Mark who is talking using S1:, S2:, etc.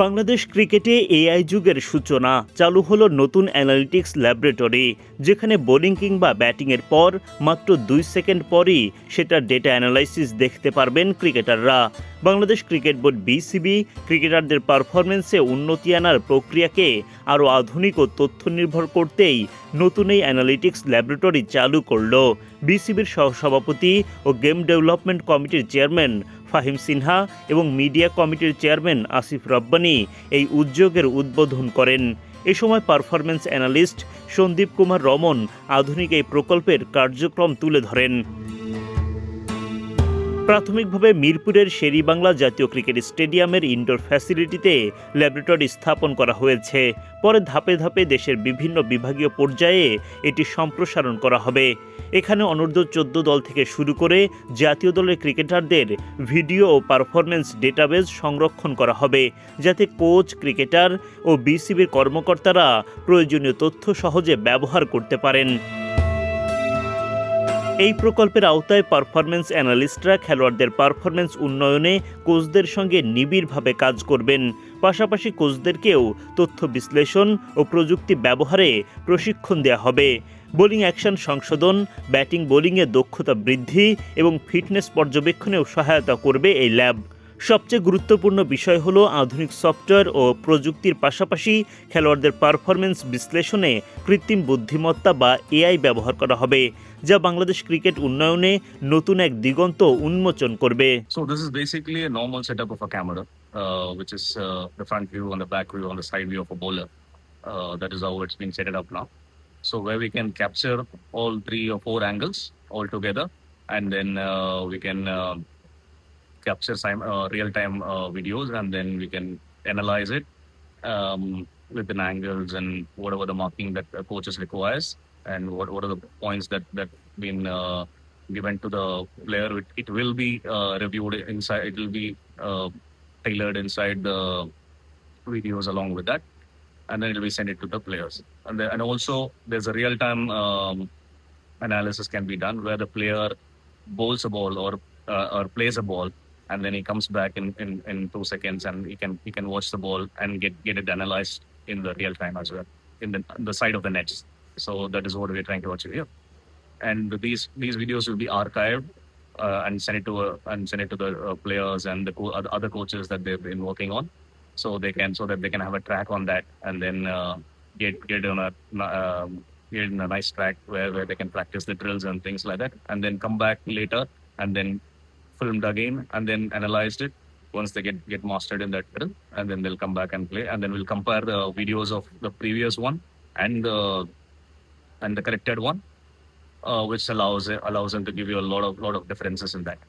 S1: বাংলাদেশ ক্রিকেটে এআই যুগের সূচনা। চালু হলো নতুন অ্যানালিটিক্স ল্যাবরেটরি, যেখানে বোলিং কিংবা ব্যাটিংয়ের পর মাত্র 2 সেকেন্ড পরই সেটার ডেটা অ্যানালাইসিস দেখতে পারবেন ক্রিকেটাররা। বাংলাদেশ ক্রিকেট বোর্ড বিসিবি ক্রিকেটারদের পারফরমেন্সে উন্নতি আনার প্রক্রিয়াকে আরও আধুনিক ও তথ্য নির্ভর করতেই নতুন এই অ্যানালিটিক্স ল্যাবরেটরি চালু করল। বিসিবির সহসভাপতি ও গেম ডেভেলপমেন্ট কমিটির চেয়ারম্যান ফাহিম সিনহা এবং মিডিয়া কমিটির চেয়ারম্যান আসিফ রব্বানী এই উদ্যোগের উদ্বোধন করেন। এ সময় পারফরমেন্স অ্যানালিস্ট সন্দীপ কুমার রমন আধুনিক এই প্রকল্পের কার্যক্রম তুলে ধরেন। প্রাথমিকভাবে মিরপুরের শেরেবাংলা জাতীয় ক্রিকেট স্টেডিয়ামের ইনডোর ফ্যাসিলিটিতে ল্যাবরেটরি স্থাপন করা হয়েছে। পরে ধাপে ধাপে দেশের বিভিন্ন বিভাগীয় পর্যায়ে এটি সম্প্রসারণ করা হবে। এখানে অনূর্ধ্ব 14 দল থেকে শুরু করে জাতীয় দলের ক্রিকেটারদের ভিডিও ও পারফরমেন্স ডেটাবেজ সংরক্ষণ করা হবে, যাতে কোচ, ক্রিকেটার ও বিসিবির কর্মকর্তারা প্রয়োজনীয় তথ্য সহজে ব্যবহার করতে পারেন। এই প্রকল্পের আওতায় পারফরমেন্স অ্যানালিস্টরা খেলোয়াড়দের পারফরমেন্স উন্নয়নে কোচদের সঙ্গে নিবিড়ভাবে কাজ করবেন। পাশাপাশি কোচদেরকেও তথ্য বিশ্লেষণ ও প্রযুক্তি ব্যবহারে প্রশিক্ষণ দেওয়া হবে। বোলিং অ্যাকশন সংশোধন, ব্যাটিং বোলিংয়ে দক্ষতা বৃদ্ধি এবং ফিটনেস পর্যবেক্ষণেও সহায়তা করবে এই ল্যাব। সবচেয়ে গুরুত্বপূর্ণ বিষয় হলো আধুনিক সফটওয়্যার ও প্রযুক্তির পাশাপাশি খেলোয়াড়দের পারফরমেন্স বিশ্লেষণে কৃত্রিম বুদ্ধিমত্তা বা এআই ব্যবহার করা হবে, যা বাংলাদেশ ক্রিকেট উন্নয়নে নতুন এক দিগন্ত উন্মোচন করবে।
S2: So this is basically a normal setup of a camera, which is the front view and the back view and the side view of a bowler. That is how it's been set up now. So where we can capture all 3 or 4 angles all together, and then we can capture real-time videos, and then we can analyze it with the angles and whatever the marking that the coaches requires, and what are the points that been given to the player. It will be reviewed inside. It will be tailored inside the videos along with that, and then it will be sent it to the players. And also there's a real-time analysis can be done where the player bowls a ball or plays a ball, and then he comes back in 2 seconds, and he can watch the ball and get it analyzed in the real time as well in the side of the nets. So that is what we're trying to achieve here. And these videos will be archived and send it to the players and the other coaches that they've been working on, so that they can have a track on that, and then get on a get in a nice track where they can practice the drills and things like that, and then come back later and then filmed again and then analyzed it once they get mastered in that drill, and then they'll come back and play, and then we'll compare the videos of the previous one and the corrected one, which allows them to give you a lot of differences in that.